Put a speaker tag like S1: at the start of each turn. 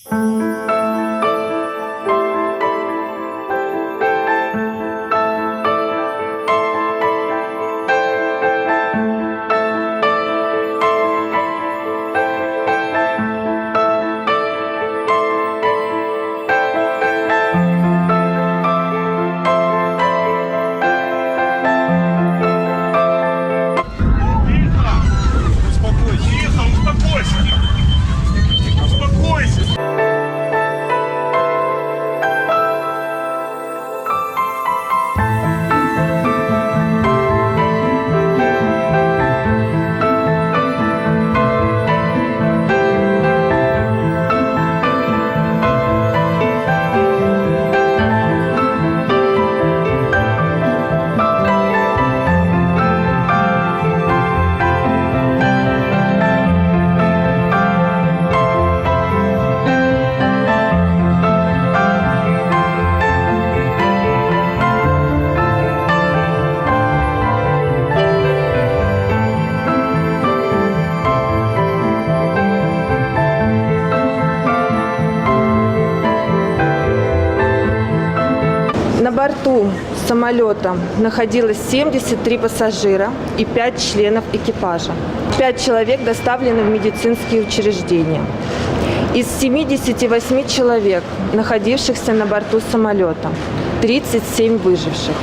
S1: На борту самолета находилось 73 пассажира и 5 членов экипажа. 5 человек доставлены в медицинские учреждения. Из 78 человек, находившихся на борту самолета, 37 выживших.